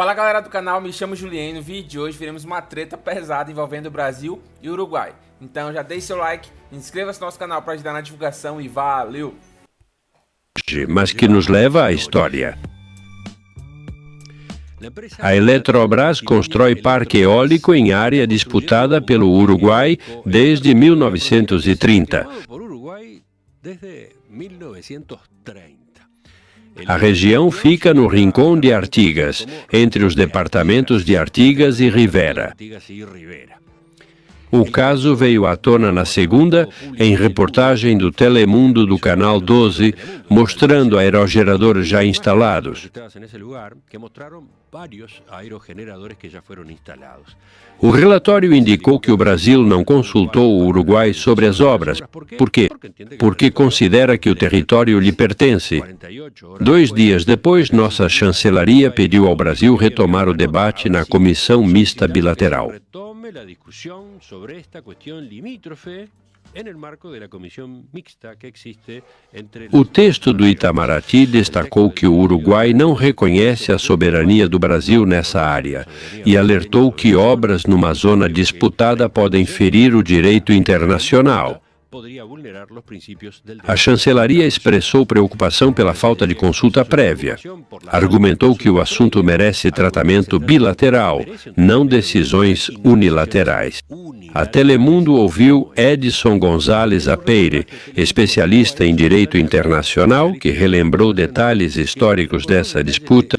Fala galera do canal, me chamo Juliano. No vídeo de hoje veremos uma treta pesada envolvendo o Brasil e o Uruguai. Então já deixe seu like, inscreva-se no nosso canal para ajudar na divulgação e valeu! Mas que nos leva à história. A Eletrobras constrói parque eólico em área disputada pelo Uruguai desde 1930. A região fica no Rincón de Artigas, entre os departamentos de Artigas e Rivera. O caso veio à tona na segunda, em reportagem do Telemundo do Canal 12, mostrando aerogeradores já instalados. O relatório indicou que o Brasil não consultou o Uruguai sobre as obras. Por quê? Porque considera que o território lhe pertence. 2 dias depois, nossa chancelaria pediu ao Brasil retomar o debate na Comissão Mista Bilateral. O texto do Itamaraty destacou que o Uruguai não reconhece a soberania do Brasil nessa área e alertou que obras numa zona disputada podem ferir o direito internacional. A chancelaria expressou preocupação pela falta de consulta prévia. Argumentou que o assunto merece tratamento bilateral, não decisões unilaterais. A Telemundo ouviu Edson González Apeire, especialista em direito internacional, que relembrou detalhes históricos dessa disputa.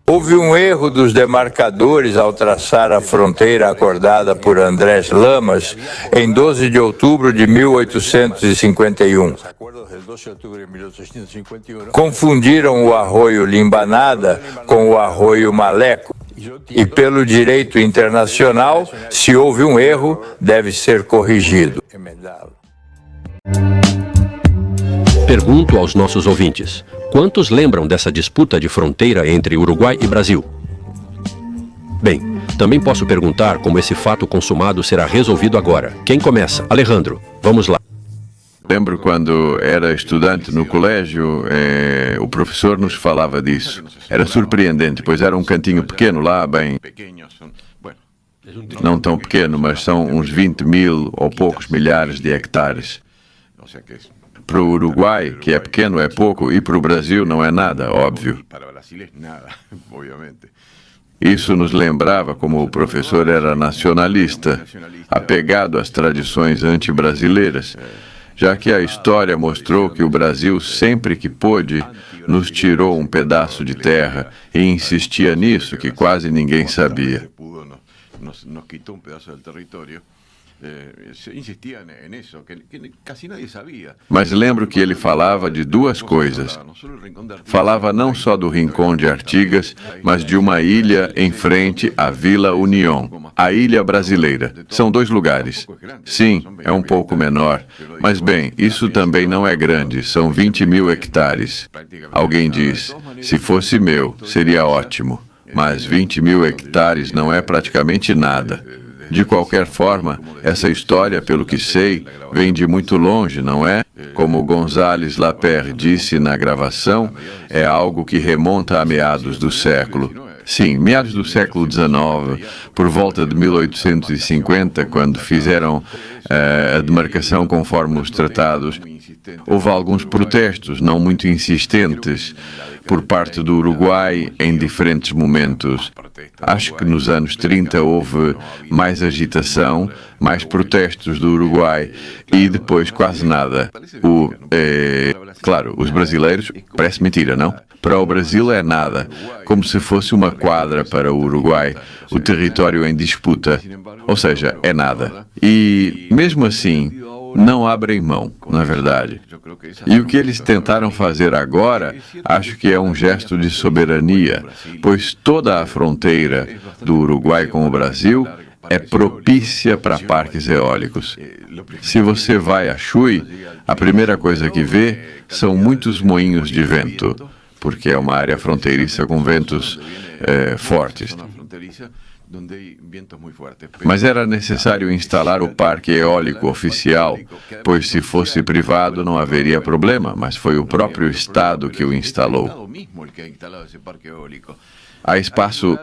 Houve um erro dos demarcadores ao traçar a fronteira acordada por Andrés Lamas em 12 de outubro de 1851. Confundiram o arroio Limbanada com o arroio Maleco. E pelo direito internacional, se houve um erro, deve ser corrigido. Pergunto aos nossos ouvintes, quantos lembram dessa disputa de fronteira entre Uruguai e Brasil? Bem, também posso perguntar como esse fato consumado será resolvido agora. Quem começa? Alejandro, vamos lá. Lembro quando era estudante no colégio, o professor nos falava disso. Era surpreendente, pois era um cantinho pequeno lá, bem... Não tão pequeno, mas são uns 20 mil ou poucos milhares de hectares. Para o Uruguai, que é pequeno, é pouco, e para o Brasil não é nada, óbvio. Isso nos lembrava como o professor era nacionalista, apegado às tradições anti-brasileiras, já que a história mostrou que o Brasil, sempre que pôde, nos tirou um pedaço de terra e insistia nisso, que quase ninguém sabia. Mas lembro que ele falava de duas coisas. Falava não só do Rincón de Artigas, mas de uma ilha em frente à Vila União, a ilha brasileira. São 2 lugares. Sim, é um pouco menor. Mas bem, isso também não é grande, são 20 mil hectares. Alguém diz, se fosse meu, seria ótimo. Mas 20 mil hectares não é praticamente nada. De qualquer forma, essa história, pelo que sei, vem de muito longe, não é? Como González Lapierre disse na gravação, é algo que remonta a meados do século. Sim, meados do século XIX, por volta de 1850, quando fizeram a demarcação conforme os tratados, houve alguns protestos, não muito insistentes, por parte do Uruguai em diferentes momentos. Acho que nos anos 30 houve mais agitação, mais protestos do Uruguai e depois quase nada. Claro, os brasileiros, parece mentira, não? Para o Brasil é nada, como se fosse uma quadra para o Uruguai, o território em disputa. Ou seja, é nada. E, mesmo assim, não abrem mão, na verdade. E o que eles tentaram fazer agora, acho que é um gesto de soberania, pois toda a fronteira do Uruguai com o Brasil é propícia para parques eólicos. Se você vai a Chuy, a primeira coisa que vê são muitos moinhos de vento, porque é uma área fronteiriça com ventos fortes. Mas era necessário instalar o parque eólico oficial, pois se fosse privado não haveria problema, mas foi o próprio Estado que o instalou. Há espaço.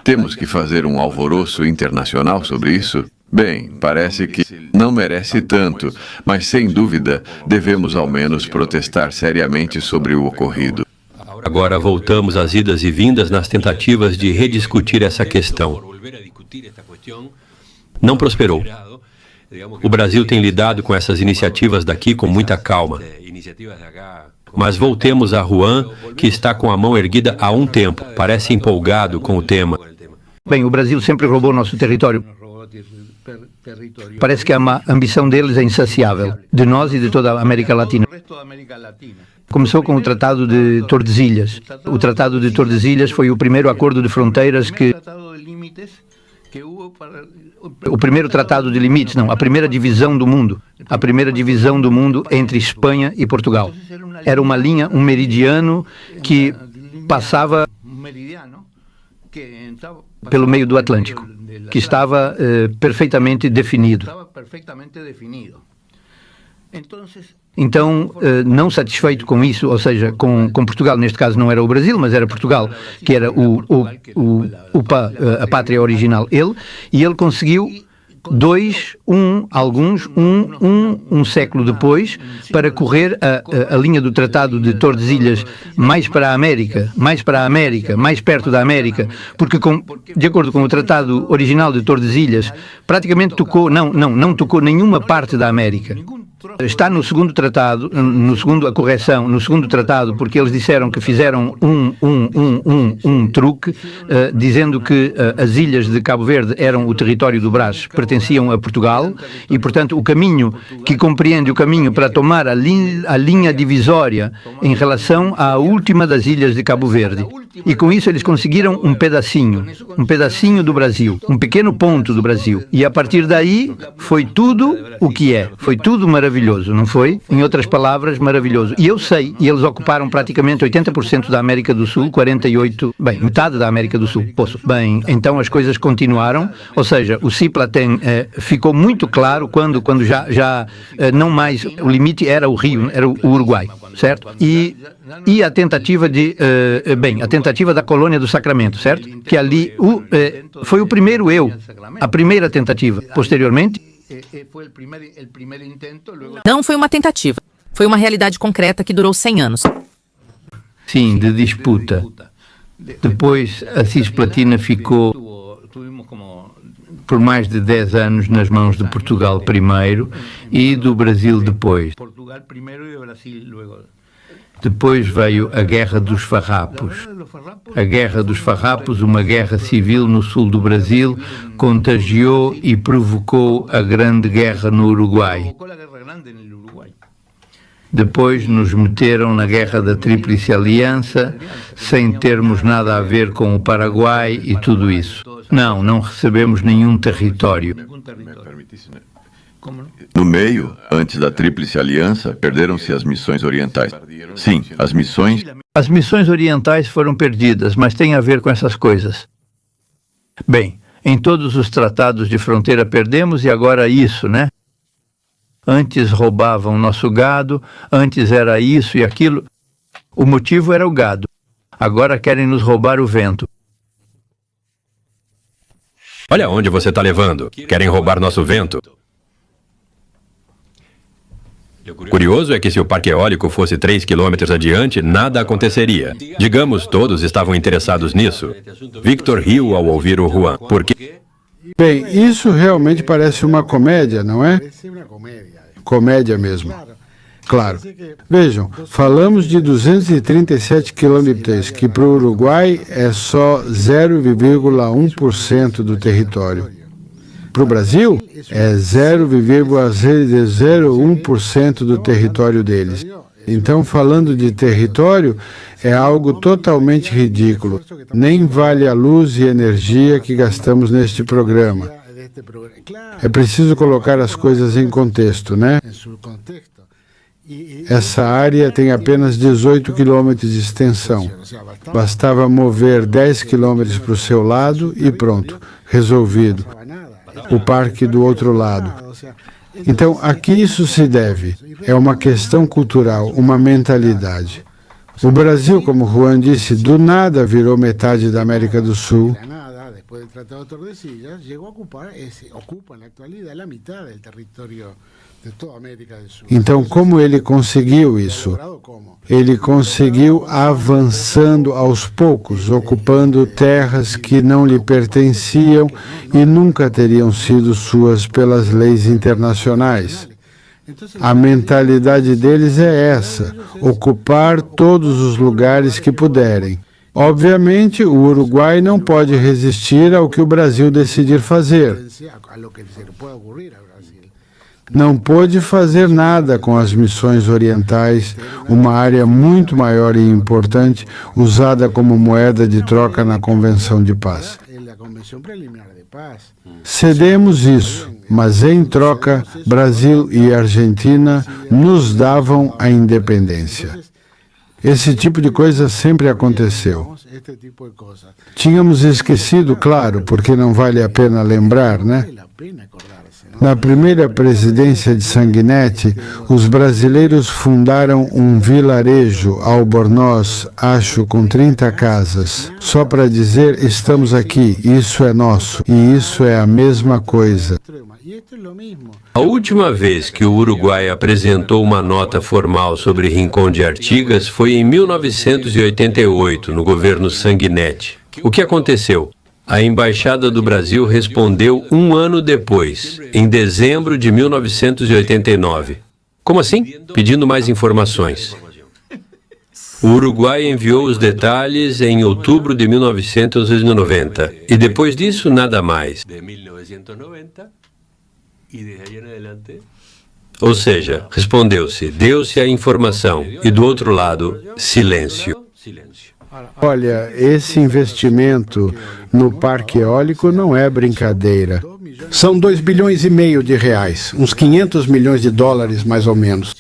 Temos que fazer um alvoroço internacional sobre isso? Bem, parece que não merece tanto, mas sem dúvida devemos ao menos protestar seriamente sobre o ocorrido. Agora voltamos às idas e vindas nas tentativas de rediscutir essa questão. Não prosperou. O Brasil tem lidado com essas iniciativas daqui com muita calma. Mas voltemos a Juan, que está com a mão erguida há um tempo, parece empolgado com o tema. Bem, o Brasil sempre roubou nosso território. Parece que a ambição deles é insaciável, de nós e de toda a América Latina. Começou com o Tratado de Tordesilhas. O Tratado de Tordesilhas foi o primeiro acordo de fronteiras que... O primeiro tratado de limites, não, a primeira divisão do mundo. A primeira divisão do mundo entre Espanha e Portugal. Era uma linha, um meridiano que passava pelo meio do Atlântico, que estava perfeitamente definido. Então, não satisfeito com isso, ou seja, com Portugal, neste caso não era o Brasil, mas era Portugal, que era a pátria original, ele conseguiu um século depois, para correr a linha do Tratado de Tordesilhas mais para a América, mais perto da América, porque de acordo com o Tratado original de Tordesilhas, praticamente não tocou nenhuma parte da América. Está no segundo tratado, a correção, no segundo tratado, porque eles disseram que fizeram um truque, dizendo que as ilhas de Cabo Verde eram o território do Brás, pertenciam a Portugal, e, portanto, o caminho que compreende o caminho para tomar a linha divisória em relação à última das ilhas de Cabo Verde. E com isso eles conseguiram um pedacinho do Brasil, um pequeno ponto do Brasil. E a partir daí foi tudo o que é, foi tudo maravilhoso, não foi? Em outras palavras, maravilhoso. E eu sei, e eles ocuparam praticamente 80% da América do Sul, 48%, metade da América do Sul. Bem, então as coisas continuaram, ou seja, o CIPLA ficou muito claro quando já não mais, o limite era o Rio, era o Uruguai, certo? E a tentativa a tentativa da colônia do Sacramento, certo? Que ali foi a primeira tentativa. Posteriormente, não foi uma tentativa, foi uma realidade concreta que durou 100 anos. Sim, de disputa. Depois a Cisplatina ficou por mais de 10 anos nas mãos de Portugal primeiro e do Brasil depois. Depois veio a Guerra dos Farrapos. A Guerra dos Farrapos, uma guerra civil no sul do Brasil, contagiou e provocou a Grande Guerra no Uruguai. Depois nos meteram na Guerra da Tríplice Aliança, sem termos nada a ver com o Paraguai e tudo isso. Não recebemos nenhum território. No meio, antes da Tríplice Aliança, perderam-se as missões orientais. Sim, as missões... As missões orientais foram perdidas, mas tem a ver com essas coisas. Bem, em todos os tratados de fronteira perdemos e agora isso, né? Antes roubavam nosso gado, antes era isso e aquilo. O motivo era o gado. Agora querem nos roubar o vento. Olha onde você está levando. Querem roubar nosso vento. Curioso é que se o parque eólico fosse 3 quilômetros adiante, nada aconteceria. Digamos, todos estavam interessados nisso. Victor riu ao ouvir o Juan. Por quê? Bem, isso realmente parece uma comédia, não é? Comédia mesmo. Claro. Vejam, falamos de 237 quilômetros, que para o Uruguai é só 0,1% do território. Para o Brasil, é 0,01% do território deles. Então, falando de território, é algo totalmente ridículo. Nem vale a luz e energia que gastamos neste programa. É preciso colocar as coisas em contexto, né? Essa área tem apenas 18 quilômetros de extensão. Bastava mover 10 quilômetros para o seu lado e pronto, resolvido. O parque do outro lado. Então, a que isso se deve? É uma questão cultural, uma mentalidade. O Brasil, como Juan disse, do nada virou metade da América do Sul. Después del Tratado de Tordesillas, llegó a ocupa na atualidade a metade do território de toda a América do Sul. Então, como ele conseguiu isso? Ele conseguiu avançando aos poucos, ocupando terras que não lhe pertenciam e nunca teriam sido suas pelas leis internacionais. A mentalidade deles é essa, ocupar todos os lugares que puderem. Obviamente, o Uruguai não pode resistir ao que o Brasil decidir fazer. Não pôde fazer nada com as missões orientais, uma área muito maior e importante, usada como moeda de troca na Convenção de Paz. Cedemos isso, mas em troca, Brasil e Argentina nos davam a independência. Esse tipo de coisa sempre aconteceu. Tínhamos esquecido, claro, porque não vale a pena lembrar, né? Na primeira presidência de Sanguinetti, os brasileiros fundaram um vilarejo, Albornoz, acho, com 30 casas. Só para dizer, estamos aqui, isso é nosso, e isso é a mesma coisa. A última vez que o Uruguai apresentou uma nota formal sobre Rincón de Artigas foi em 1988, no governo Sanguinetti. O que aconteceu? A Embaixada do Brasil respondeu um ano depois, em dezembro de 1989. Como assim? Pedindo mais informações. O Uruguai enviou os detalhes em outubro de 1990. E depois disso, nada mais. Ou seja, respondeu-se, deu-se a informação. E do outro lado, silêncio. Olha, esse investimento no parque eólico não é brincadeira. São 2,5 bilhões de reais, uns 500 milhões de dólares, mais ou menos.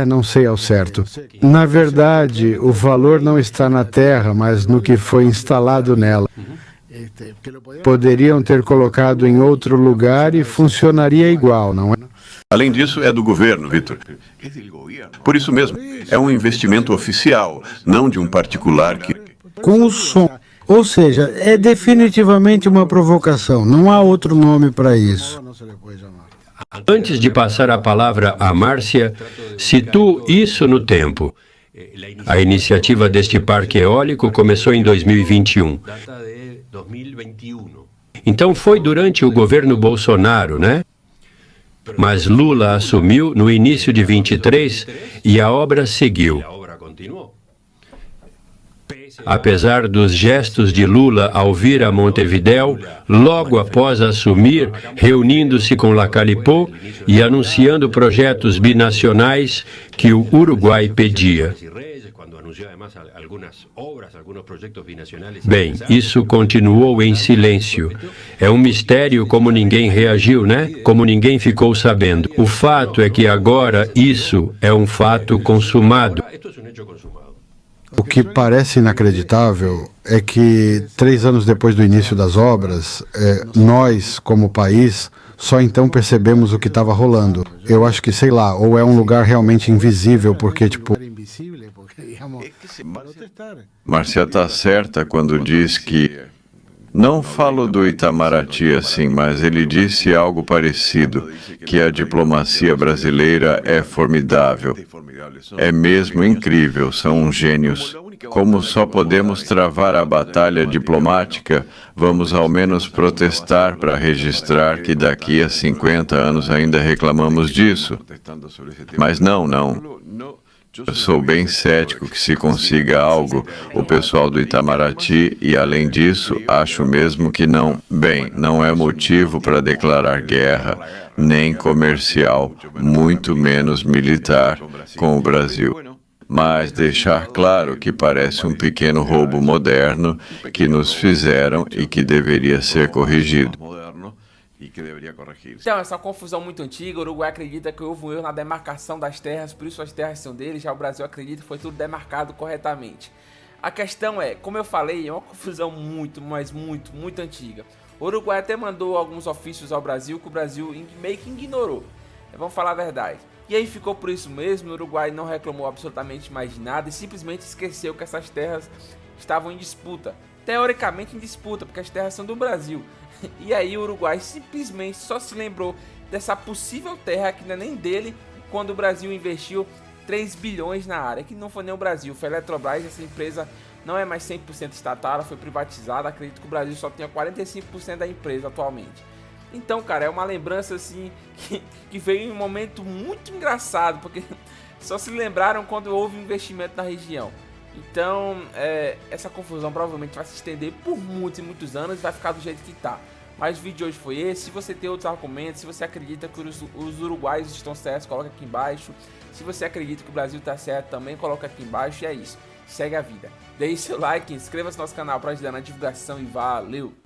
Não sei ao certo. Na verdade, o valor não está na terra, mas no que foi instalado nela. Poderiam ter colocado em outro lugar e funcionaria igual, não é? Além disso, é do governo, Vitor. Por isso mesmo, é um investimento oficial, não de um particular que... Com o som. Ou seja, é definitivamente uma provocação. Não há outro nome para isso. Antes de passar a palavra a Márcia, situo isso no tempo. A iniciativa deste parque eólico começou em 2021. Então foi durante o governo Bolsonaro, né? Mas Lula assumiu no início de 23 e a obra seguiu. Apesar dos gestos de Lula ao vir a Montevidéu, logo após assumir, reunindo-se com Lacalipó e anunciando projetos binacionais que o Uruguai pedia. Bem, isso continuou em silêncio. É um mistério como ninguém reagiu, né? Como ninguém ficou sabendo. O fato é que agora isso é um fato consumado. O que parece inacreditável é que 3 anos depois do início das obras, nós, como país, só então percebemos o que estava rolando. Eu acho que, sei lá, ou é um lugar realmente invisível, porque, Márcia está certa quando diz que... Não falo do Itamaraty assim, mas ele disse algo parecido, que a diplomacia brasileira é formidável. É mesmo incrível, são gênios. Como só podemos travar a batalha diplomática, vamos ao menos protestar para registrar que daqui a 50 anos ainda reclamamos disso. Mas não. Eu sou bem cético que se consiga algo, o pessoal do Itamaraty, e além disso, acho mesmo que não. Bem, não é motivo para declarar guerra, nem comercial, muito menos militar, com o Brasil. Mas deixar claro que parece um pequeno roubo moderno que nos fizeram e que deveria ser corrigido. y que debería corregirse. Então, essa confusão muito antiga, o Uruguai acredita que houve um erro na demarcação das terras, por isso as terras são deles, já o Brasil acredita que foi tudo demarcado corretamente. A questão é, como eu falei, é uma confusão muito, mas muito antiga. O Uruguai até mandou alguns ofícios ao Brasil que o Brasil meio que ignorou. Vamos falar a verdade. E aí ficou por isso mesmo, o Uruguai não reclamou absolutamente mais de nada e simplesmente esqueceu que essas terras estavam em disputa. Teoricamente em disputa, porque as terras são do Brasil. E aí o Uruguai simplesmente só se lembrou dessa possível terra que não é nem dele, quando o Brasil investiu 3 bilhões na área, que não foi nem o Brasil, foi a Eletrobras. Essa empresa não é mais 100% estatal, ela foi privatizada. Acredito que o Brasil só tenha 45% da empresa atualmente. Então, cara, é uma lembrança assim que veio em um momento muito engraçado, porque só se lembraram quando houve investimento na região. Então, essa confusão provavelmente vai se estender por muitos e muitos anos e vai ficar do jeito que tá. Mas o vídeo de hoje foi esse. Se você tem outros argumentos, se você acredita que os uruguaios estão certos, coloca aqui embaixo. Se você acredita que o Brasil tá certo, também coloca aqui embaixo. E é isso. Segue a vida. Deixe seu like, inscreva-se no nosso canal para ajudar na divulgação e valeu!